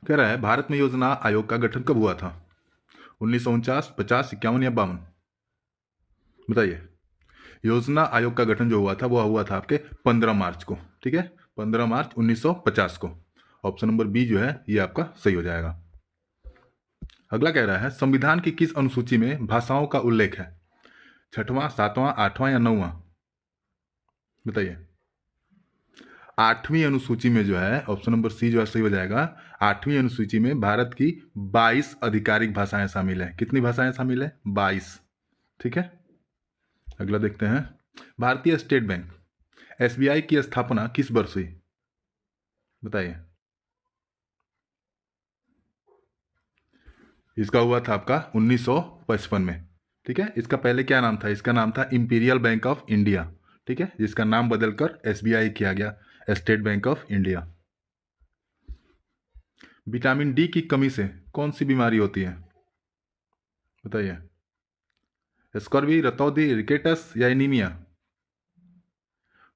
कह रहा है भारत में योजना आयोग का गठन कब हुआ था? 1949, 50, 51 या 52? बताइए। योजना आयोग का गठन जो हुआ था वो हुआ था आपके 15 मार्च को। ठीक है, 15 मार्च 1950 को। ऑप्शन नंबर बी जो है ये आपका सही हो जाएगा। अगला कह रहा है संविधान की किस अनुसूची में भाषाओं का उल्लेख है? 6वां, 7वां, 8वां या 9वां? बताइए। 8वीं अनुसूची में जो है ऑप्शन नंबर सी जो है सही हो जाएगा। 8वीं अनुसूची में भारत की 22 आधिकारिक भाषाएं शामिल है। कितनी भाषाएं शामिल है? 22। ठीक है, अगला देखते हैं। भारतीय स्टेट बैंक एसबीआई की स्थापना किस वर्ष हुई? बताइए। इसका हुआ था आपका 1955 में। ठीक है, इसका पहले क्या नाम था? इसका नाम था इंपीरियल बैंक ऑफ इंडिया। ठीक है, जिसका नाम बदलकर एसबीआई किया गया, state bank of India. Vitamin D की कमी से कौन सी बीमारी होती है? बताइए। स्कॉर्बी, रतौंधी, रिकेटस या एनीमिया?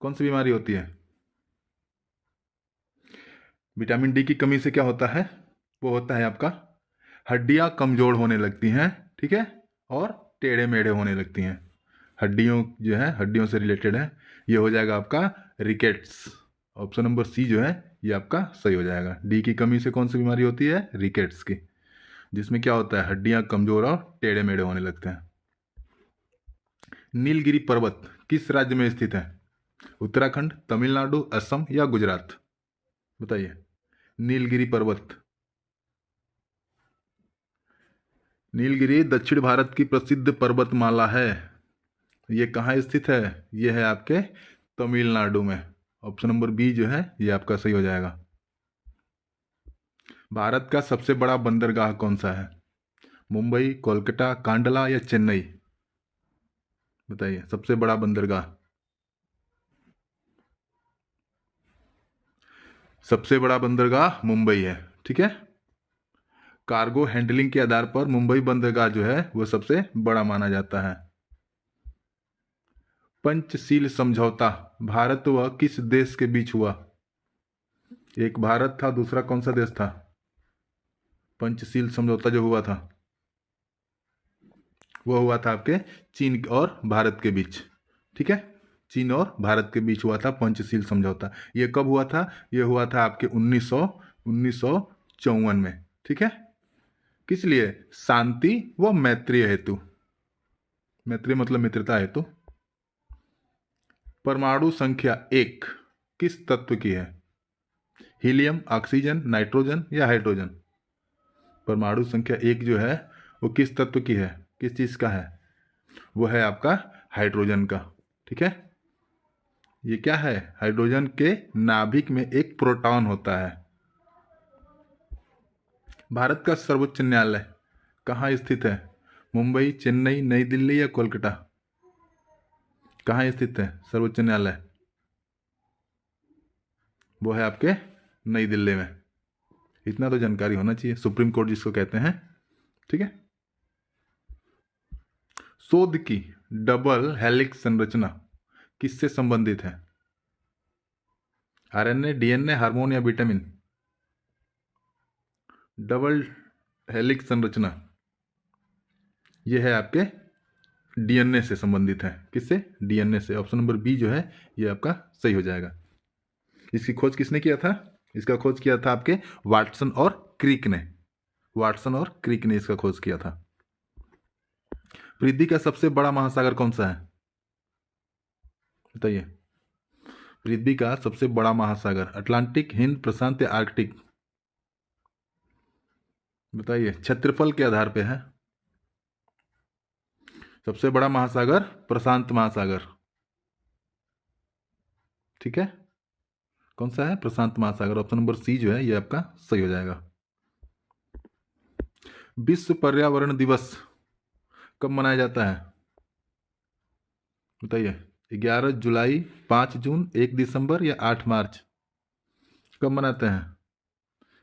कौन सी बीमारी होती है? विटामिन डी की कमी से क्या होता है? वो होता है आपका हड्डियां कमजोर होने लगती हैं। ठीक है, और टेढ़े मेढ़े होने लगती हैं। हड्डियों जो है हड्डियों से रिलेटेड है। ये हो जाएगा आपका रिकेट्स। ऑप्शन नंबर सी जो है ये आपका सही हो जाएगा। डी की कमी से कौन सी बीमारी होती है? रिकेट्स की, जिसमें क्या होता है हड्डियां कमजोर और टेढ़े मेढ़े होने लगते हैं। नीलगिरी पर्वत किस राज्य में स्थित है? उत्तराखंड, तमिलनाडु, असम या गुजरात? बताइए। नीलगिरी पर्वत, नीलगिरी दक्षिण भारत की प्रसिद्ध पर्वतमाला है। ये कहाँ स्थित है? ये है आपके तमिलनाडु में। ऑप्शन नंबर बी जो है ये आपका सही हो जाएगा। भारत का सबसे बड़ा बंदरगाह कौन सा है? मुंबई, कोलकाता, कांडला या चेन्नई? बताइए। सबसे बड़ा बंदरगाह, सबसे बड़ा बंदरगाह मुंबई है। ठीक है, कार्गो हैंडलिंग के आधार पर मुंबई बंदरगाह जो है वो सबसे बड़ा माना जाता है। पंचशील समझौता भारत व किस देश के बीच हुआ? एक भारत था, दूसरा कौन सा देश था? पंचशील समझौता जो हुआ था वो हुआ था आपके चीन और भारत के बीच। ठीक है, चीन और भारत के बीच हुआ था पंचशील समझौता। ये कब हुआ था? ये हुआ था आपके 1954 में। ठीक है, किस लिए? शांति व मैत्रीय हेतु। मैत्री मतलब मित्रता हेतु। परमाणु संख्या 1 किस तत्व की है? हीलियम, ऑक्सीजन, नाइट्रोजन या हाइड्रोजन? परमाणु संख्या 1 जो है वो किस तत्व की है? किस चीज का है? वो है आपका हाइड्रोजन का। ठीक है, ये क्या है? हाइड्रोजन के नाभिक में एक प्रोटॉन होता है। भारत का सर्वोच्च न्यायालय कहाँ स्थित है? मुंबई, चेन्नई, नई दिल्ली या कोलकाता? कहाँ स्थित है सर्वोच्च न्यायालय? वो है आपके नई दिल्ली में। इतना तो जानकारी होना चाहिए, सुप्रीम कोर्ट जिसको कहते हैं। ठीक है, शोध की डबल हेलिक्स संरचना किससे संबंधित है? आरएनए, डीएनए, हार्मोन या विटामिन? डबल हेलिक्स संरचना ये है आपके डीएनए से संबंधित है। किससे? डीएनए से। ऑप्शन नंबर बी जो है ये आपका सही हो जाएगा। इसकी खोज किसने किया था? इसका खोज किया था आपके वाटसन और क्रिक ने। वाटसन और क्रिक ने इसका खोज किया था। पृथ्वी का सबसे बड़ा महासागर कौन सा है? बताइए। पृथ्वी का सबसे बड़ा महासागर अटलांटिक, हिंद, प्रशांत या आर्कटिक? बताइए। क्षेत्रफल के आधार पे है। सबसे बड़ा महासागर प्रशांत महासागर। ठीक है, कौन सा है? प्रशांत महासागर। ऑप्शन नंबर सी जो है ये आपका सही हो जाएगा। विश्व पर्यावरण दिवस कब मनाया जाता है? बताइए। 11 जुलाई, 5 जून, 1 दिसंबर या 8 मार्च? कब मनाते हैं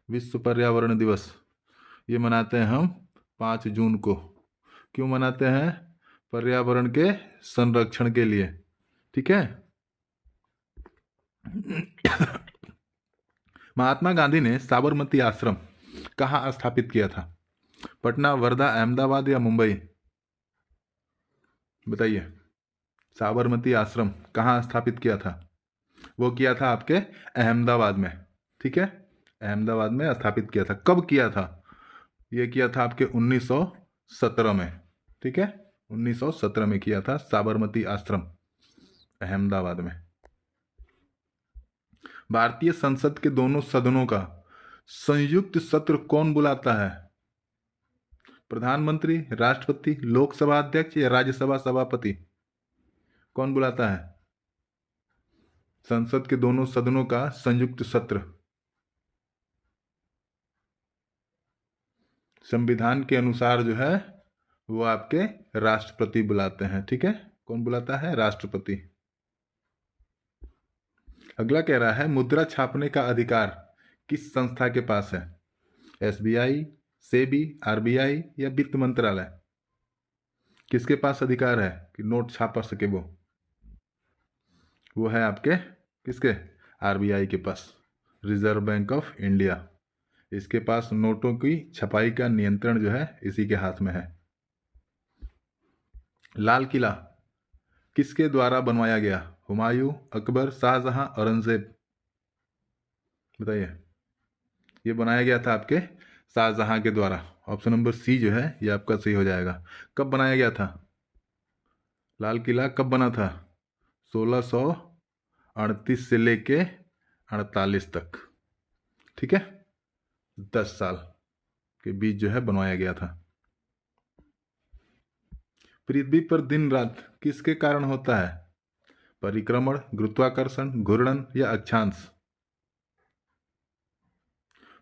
विश्व पर्यावरण दिवस? ये मनाते हैं हम 5 जून को। क्यों मनाते हैं? पर्यावरण के संरक्षण के लिए। ठीक है, महात्मा गांधी ने साबरमती आश्रम कहाँ स्थापित किया था? पटना, वर्धा, अहमदाबाद या मुंबई? बताइए। साबरमती आश्रम कहाँ स्थापित किया था? वो किया था आपके अहमदाबाद में। ठीक है, अहमदाबाद में स्थापित किया था। कब किया था? ये किया था आपके 1917 में। ठीक है, 1917 में किया था साबरमती आश्रम अहमदाबाद में। भारतीय संसद के दोनों सदनों का संयुक्त सत्र कौन बुलाता है? प्रधानमंत्री, राष्ट्रपति, लोकसभा अध्यक्ष या राज्यसभा सभापति? कौन बुलाता है संसद के दोनों सदनों का संयुक्त सत्र? संविधान के अनुसार जो है वो आपके राष्ट्रपति बुलाते हैं। ठीक है, कौन बुलाता है? राष्ट्रपति। अगला कह रहा है मुद्रा छापने का अधिकार किस संस्था के पास है? एसबीआई, सेबी, आरबीआई या वित्त मंत्रालय? किसके पास अधिकार है कि नोट छाप सके? वो है आपके किसके? आरबीआई के पास, रिजर्व बैंक ऑफ इंडिया। इसके पास नोटों की छपाई का नियंत्रण जो है इसी के हाथ में है। लाल किला किसके द्वारा बनवाया गया? हुमायूं, अकबर, शाहजहां, औरंगजेब? बताइए। ये बनाया गया था आपके शाहजहां के द्वारा। ऑप्शन नंबर सी जो है ये आपका सही हो जाएगा। कब बनाया गया था लाल किला? कब बना था? 1638 से लेके 48 तक। ठीक है, 10 साल के बीच जो है बनवाया गया था। पृथ्वी पर दिन रात किसके कारण होता है? परिक्रमण, गुरुत्वाकर्षण, घूर्णन या अक्षांश?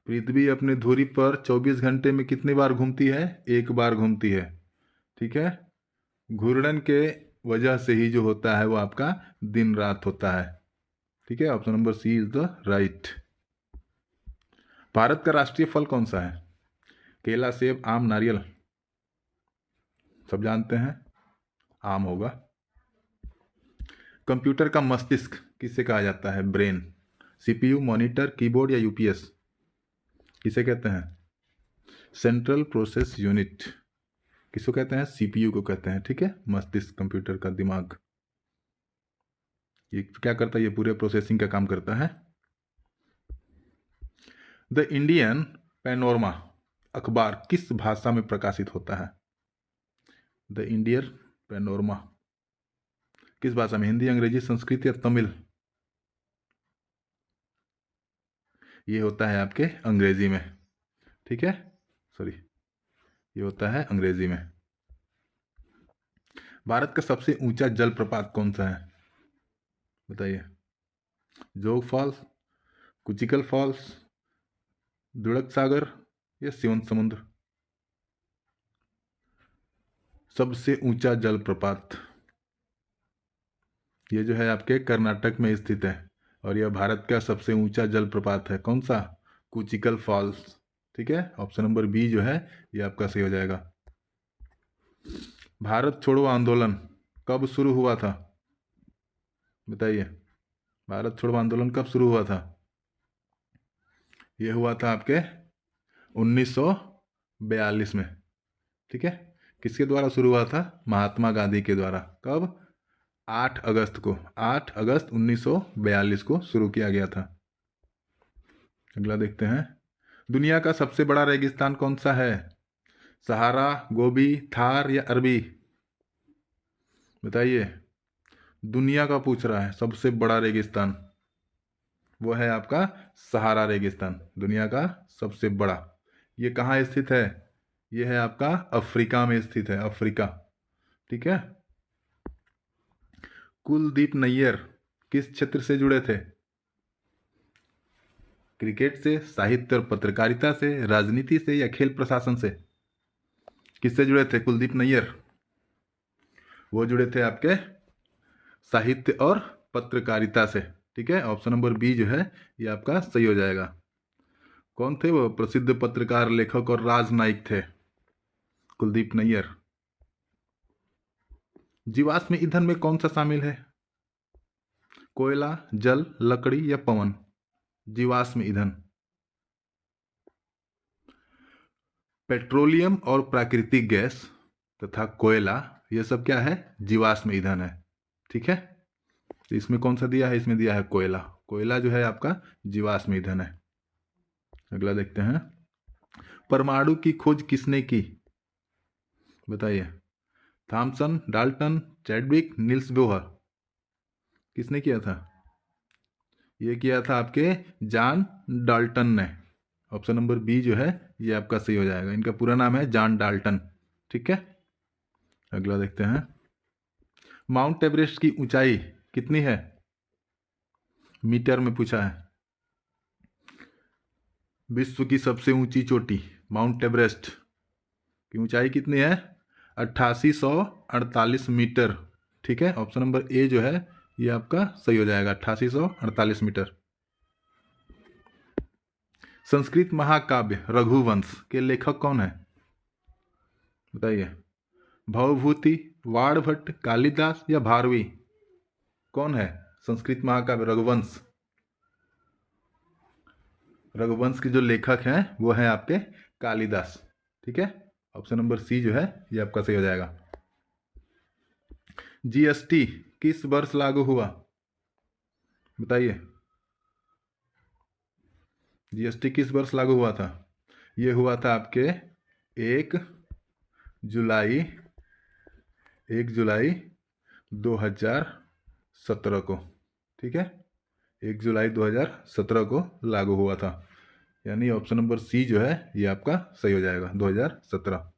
पृथ्वी अपनी धुरी पर 24 घंटे में कितनी बार घूमती है? एक बार घूमती है। ठीक है, घूर्णन के वजह से ही जो होता है वो आपका दिन रात होता है। ठीक है, option number C is the right. Bharat का राष्ट्रीय फल कौन सा है? केला, सेब, आम, नारियल? सब जानते हैं आम होगा। कंप्यूटर का मस्तिष्क किसे कहा जाता है? ब्रेन। सीपीयू, मॉनिटर, कीबोर्ड या यूपीएस? किसे कहते हैं? Central process unit. किसको कहते हैं? सीपीयू को कहते हैं। ठीक है, मस्तिष्क कंप्यूटर का दिमाग। ये क्या करता है? ये पूरे प्रोसेसिंग का काम करता है। द इंडियन पैनोरमा अखबार किस भाषा में प्रकाशित होता है? द इंडियन पैनोरमा किस भाषा में? हिंदी, अंग्रेजी, संस्कृत या तमिल? ये होता है आपके अंग्रेजी में। ठीक है, सॉरी, ये होता है अंग्रेजी में। भारत का सबसे ऊंचा जलप्रपात कौन सा है? बताइए। जोग फॉल्स, कुचिकल फॉल्स, दुड़क सागर या शिवन समुद्र? सबसे ऊंचा जलप्रपात ये जो है आपके कर्नाटक में स्थित है और यह भारत का सबसे ऊंचा जलप्रपात है। कौन सा? कुचिकल फॉल्स। ठीक है, ऑप्शन नंबर बी जो है ये आपका सही हो जाएगा। भारत छोड़ो आंदोलन कब शुरू हुआ था? बताइए। भारत छोड़ो आंदोलन कब शुरू हुआ था? यह हुआ था आपके 1942 में। ठीक है, किसके द्वारा शुरू हुआ था? महात्मा गांधी के द्वारा। कब? 8 अगस्त को, 8 अगस्त 1942 को शुरू किया गया था। अगला देखते हैं। दुनिया का सबसे बड़ा रेगिस्तान कौन सा है? सहारा, गोबी, थार या अरबी? बताइए। दुनिया का पूछ रहा है सबसे बड़ा रेगिस्तान, वो है आपका सहारा रेगिस्तान, दुनिया का सबसे बड़ा। ये कहाँ स्थित है? ये है आपका अफ्रीका में स्थित है, अफ्रीका। ठीक है। कुलदीप नैयर किस क्षेत्र से जुड़े थे? क्रिकेट से, साहित्य और पत्रकारिता से, राजनीति से या खेल प्रशासन से? किससे जुड़े थे कुलदीप नैयर? वो जुड़े थे आपके साहित्य और पत्रकारिता से। ठीक है, ऑप्शन नंबर बी जो है ये आपका सही हो जाएगा। कौन थे वो? प्रसिद्ध पत्रकार, लेखक और राजनयिक थे कुलदीप नैयर। जीवाश्म ईंधन में कौन सा शामिल है? कोयला, जल, लकड़ी या पवन? जीवाश्म ईंधन पेट्रोलियम और प्राकृतिक गैस तथा कोयला, ये सब क्या है? जीवाश्म ईंधन है। ठीक है, तो इसमें कौन सा दिया है? इसमें दिया है कोयला। कोयला जो है आपका जीवाश्म ईंधन है। अगला देखते हैं, परमाणु की खोज किसने की? बताइए। Thomson, Dalton, Chadwick, Niels Bohr, किसने किया था? ये किया था आपके जॉन डाल्टन ने। ऑप्शन नंबर बी जो है ये आपका सही हो जाएगा। इनका पूरा नाम है जॉन डाल्टन। ठीक है, अगला देखते हैं, माउंट एवरेस्ट की ऊंचाई कितनी है? मीटर में पूछा है। विश्व की सबसे ऊंची चोटी माउंट एवरेस्ट की ऊंचाई कितनी है? 8848 मीटर। ठीक है, ऑप्शन नंबर ए जो है ये आपका सही हो जाएगा, 8848 मीटर। संस्कृत महाकाव्य रघुवंश के लेखक कौन है? बताइए। भवभूति, वाणभट्ट, कालिदास या भारवी, कौन है संस्कृत महाकाव्य रघुवंश? रघुवंश के जो लेखक हैं वो हैं आपके कालिदास। ठीक है, ऑप्शन नंबर सी जो है ये आपका सही हो जाएगा। जीएसटी किस वर्ष लागू हुआ? बताइए। जीएसटी किस वर्ष लागू हुआ था? ये हुआ था आपके 1 जुलाई 2017 को। ठीक है, 1 जुलाई 2017 को लागू हुआ था, यानी ऑप्शन नंबर सी जो है ये आपका सही हो जाएगा, 2017।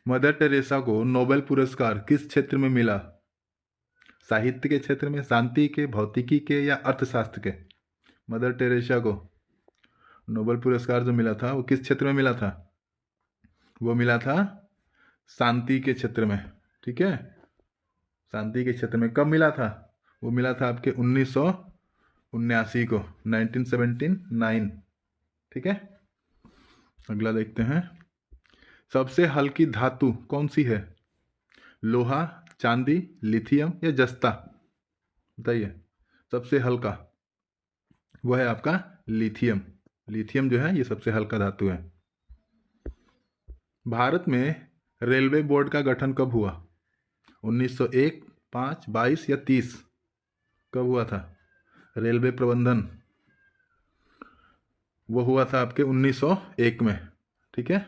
मदर टेरेसा को नोबेल पुरस्कार किस क्षेत्र में मिला? साहित्य के क्षेत्र में, शांति के, भौतिकी के या अर्थशास्त्र के? मदर टेरेसा को नोबेल पुरस्कार जो मिला था वो किस क्षेत्र में मिला था? वो मिला था शांति के क्षेत्र में। ठीक है, शांति के क्षेत्र में। कब मिला था? वो मिला था आपके 1979 को, 1979। ठीक है, अगला देखते हैं, सबसे हल्की धातु कौन सी है? लोहा, चांदी, लिथियम या जस्ता? बताइए। सबसे हल्का वो है आपका लिथियम। लिथियम जो है ये सबसे हल्का धातु है। भारत में रेलवे बोर्ड का गठन कब हुआ? 1901, 5, 22 या 30? कब हुआ था? रेलवे प्रबंधन वो हुआ था आपके 1901 में। ठीक है,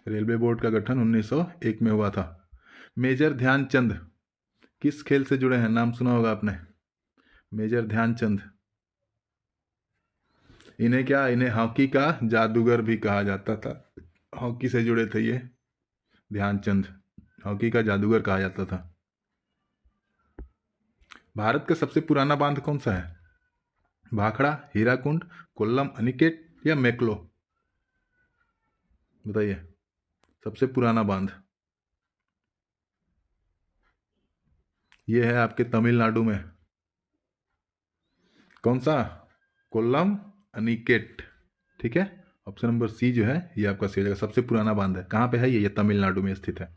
रेलवे बोर्ड का गठन 1901 में हुआ था। मेजर ध्यानचंद किस खेल से जुड़े हैं? नाम सुना होगा आपने, मेजर ध्यानचंद। इन्हें क्या, इन्हें हॉकी का जादूगर भी कहा जाता था। हॉकी से जुड़े थे ये ध्यानचंद, हॉकी का जादूगर कहा जाता था। भारत का सबसे पुराना बांध कौन सा है? भाखड़ा, हीराकुंड, कोल्लम अनिकेट या मेकलो? बताइए। सबसे पुराना बांध ये है आपके तमिलनाडु में। कौन सा? कोल्लम अनिकेट। ठीक है, ऑप्शन नंबर सी जो है ये आपका सही जगह, सबसे पुराना बांध है। कहाँ पे है ये? तमिलनाडु में स्थित है।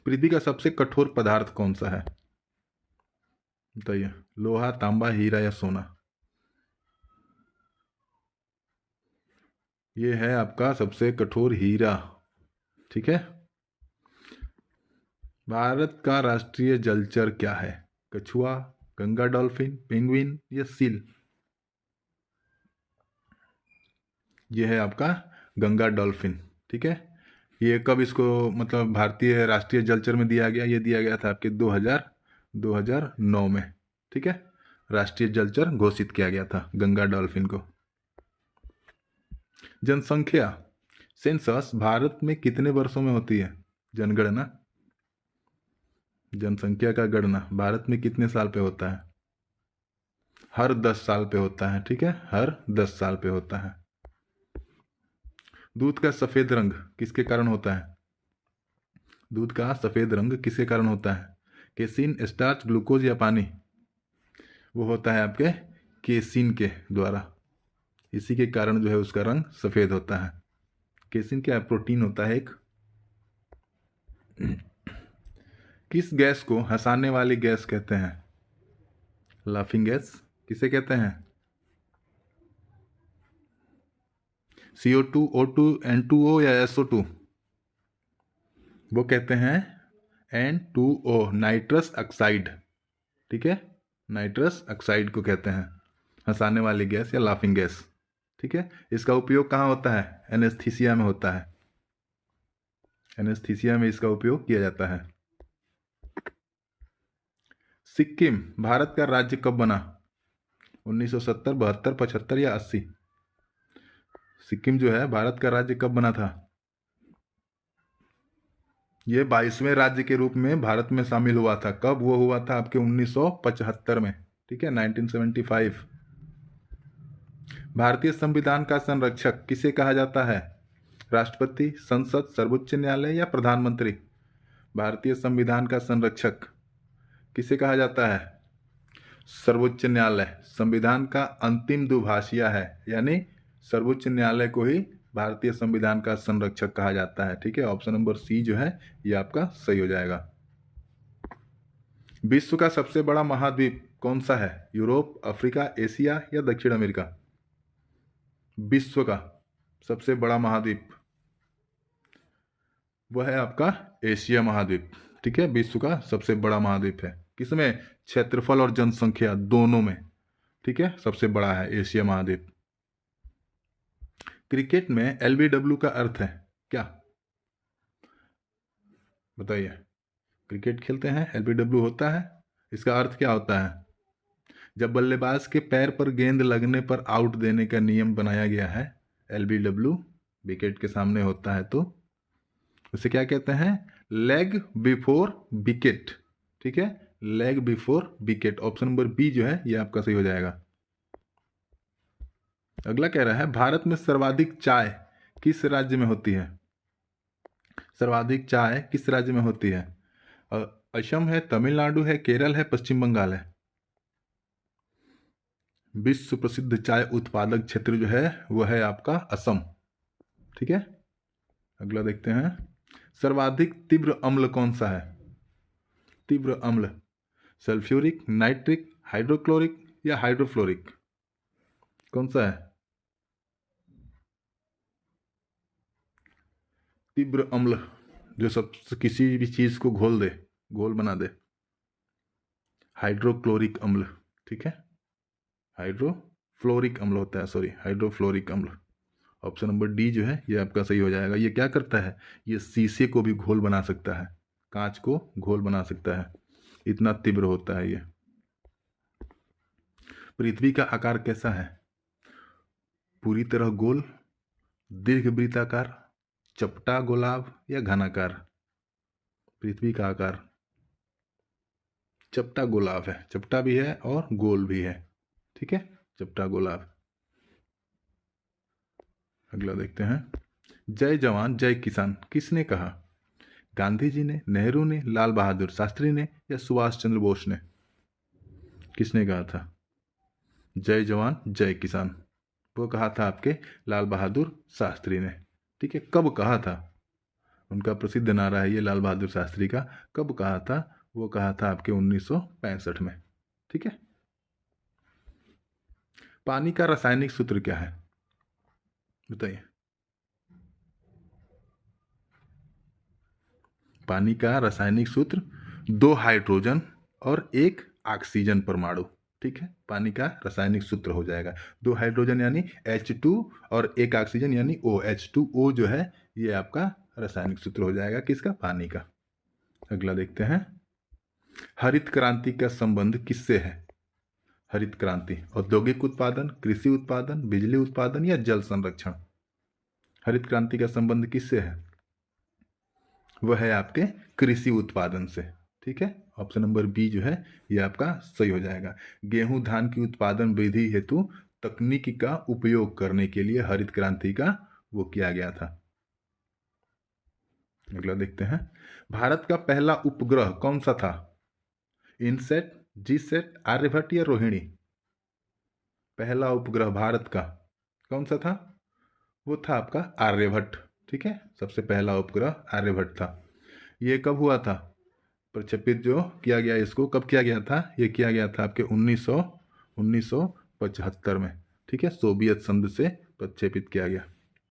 पृथ्वी का सबसे कठोर पदार्थ कौन सा है? बताइए। लोहा, तांबा, हीरा या सोना? ये है आपका सबसे कठोर हीरा। ठीक है, भारत का राष्ट्रीय जलचर क्या है? कछुआ, गंगा डॉल्फिन, पेंगुइन या सील? ये है आपका गंगा डॉल्फिन। ठीक है, ये कब इसको मतलब भारतीय राष्ट्रीय जलचर में दिया गया? ये दिया गया था आपके 2009 में। ठीक है, राष्ट्रीय जलचर घोषित किया गया था गंगा डॉल्फिन को। जनसंख्या सेंसस भारत में कितने वर्षों में होती है? जनगणना, जनसंख्या का गणना भारत में कितने साल पे होता है? हर 10 साल पे होता है। ठीक है, हर 10 साल पे होता है। दूध का सफेद रंग किसके कारण होता है? दूध का सफेद रंग किसके कारण होता है? केसिन, स्टार्च, ग्लूकोज या पानी? वो होता है आपके केसिन के द्वारा। इसी के कारण जो है उसका रंग सफेद होता है। केसिन क्या प्रोटीन होता है एक। किस गैस को हंसाने वाली गैस कहते हैं? लाफिंग गैस किसे कहते हैं? CO2, O2, N2O या SO2? वो कहते हैं N2O, नाइट्रस ऑक्साइड। ठीक है, नाइट्रस ऑक्साइड को कहते हैं हंसाने वाली गैस या लाफिंग गैस। ठीक है, इसका उपयोग कहाँ होता है? एनेस्थीसिया में होता है। एनेस्थीसिया में इसका उपयोग किया जाता है। सिक्किम भारत का राज्य कब बना? 1970, 72, 75 या 80? सिक्किम जो है भारत का राज्य कब बना था? ये 22वें राज्य के रूप में भारत में शामिल हुआ था। कब वो हुआ था? आपके 1975 में। ठीक है, 1975। भारतीय संविधान का संरक्षक किसे कहा जाता है? राष्ट्रपति, संसद, सर्वोच्च न्यायालय या प्रधानमंत्री? भारतीय संविधान का संरक्षक किसे कहा जाता है? सर्वोच्च न्यायालय संविधान का अंतिम दुभाषिया है, यानी सर्वोच्च न्यायालय को ही भारतीय संविधान का संरक्षक कहा जाता है। ठीक है, ऑप्शन नंबर सी जो है ये आपका सही हो जाएगा। विश्व का सबसे बड़ा महाद्वीप कौन सा है? यूरोप, अफ्रीका, एशिया या दक्षिण अमेरिका? विश्व का सबसे बड़ा महाद्वीप वह है आपका एशिया महाद्वीप। ठीक है, विश्व का सबसे बड़ा महाद्वीप है। किसमें? क्षेत्रफल और जनसंख्या दोनों में। ठीक है, सबसे बड़ा है एशिया महाद्वीप। क्रिकेट में LBW का अर्थ है क्या? बताइए। क्रिकेट खेलते हैं, LBW होता है, इसका अर्थ क्या होता है? जब बल्लेबाज के पैर पर गेंद लगने पर आउट देने का नियम बनाया गया है, LBW विकेट के सामने होता है, तो उसे क्या कहते हैं? Leg before wicket. ठीक है, leg before wicket. Option number B जो है ये आपका सही हो जाएगा। अगला कह रहा है भारत में सर्वाधिक चाय किस राज्य में होती है? सर्वाधिक चाय किस राज्य में होती है? असम है, तमिलनाडु है, केरल है, पश्चिम बंगाल है? विश्व प्रसिद्ध चाय उत्पादक क्षेत्र जो है वो है आपका असम। ठीक है, अगला देखते हैं। सर्वाधिक तीव्र अम्ल कौन सा है? तीव्र अम्ल सल्फ्यूरिक, नाइट्रिक, हाइड्रोक्लोरिक या हाइड्रोफ्लोरिक? कौन सा है तीव्र अम्ल जो सब किसी भी चीज को घोल दे, घोल बना दे? हाइड्रोक्लोरिक अम्ल। ठीक है, हाइड्रोफ्लोरिक अम्ल होता है, सॉरी, हाइड्रोफ्लोरिक अम्ल। ऑप्शन नंबर डी जो है ये आपका सही हो जाएगा। ये क्या करता है? ये शीशे को भी घोल बना सकता है, कांच को घोल बना सकता है, इतना तीव्र होता है ये। पृथ्वी का आकार कैसा है? पूरी तरह गोल, दीर्घवृत्ताकार, चपटा गोलाभ या घनाकार? पृथ्वी का आकार चपटा गोलाभ है, चपटा भी है और गोल भी है। ठीक है, चपटा गोलाभ। अगला देखते हैं। जय जवान जय किसान किसने कहा? गांधी जी ने, नेहरू ने, लाल बहादुर शास्त्री ने या सुभाष चंद्र बोस ने? किसने कहा था जय जवान जय किसान? वो कहा था आपके लाल बहादुर शास्त्री ने। ठीक है, कब कहा था? उनका प्रसिद्ध नारा है ये लाल बहादुर शास्त्री का। कब कहा था? वो कहा था आपके 1965 में। ठीक है, पानी का रासायनिक सूत्र क्या है? बताइए। पानी का रासायनिक सूत्र 2 हाइड्रोजन और 1 ऑक्सीजन परमाणु। ठीक है, पानी का रासायनिक सूत्र हो जाएगा 2 हाइड्रोजन यानी H2 और 1 ऑक्सीजन यानी OH2O जो है ये आपका रासायनिक सूत्र हो जाएगा किसका? पानी का। अगला देखते हैं। हरित क्रांति का संबंध किससे है? हरित क्रांति औद्योगिक उत्पादन, कृषि उत्पादन, बिजली उत्पादन या जल संरक्षण? हरित क्रांति का संबंध किससे है? वह है आपके कृषि उत्पादन से। ठीक है, ऑप्शन नंबर बी जो है ये आपका सही हो जाएगा। गेहूं धान की उत्पादन वृद्धि हेतु तकनीकी का उपयोग करने के लिए हरित क्रांति का वो किया गया था। अगला देखते हैं। भारत का पहला उपग्रह कौन सा था? इनसेट, जीसैट, आर्यभट्ट या रोहिणी? पहला उपग्रह भारत का कौन सा था? वो था आपका आर्यभट्ट। ठीक है, सबसे पहला उपग्रह आर्यभट्ट था। ये कब हुआ था प्रक्षेपित जो किया गया? इसको कब किया गया था? ये किया गया था आपके 1975 में। ठीक है, सोवियत संघ से प्रक्षेपित किया गया।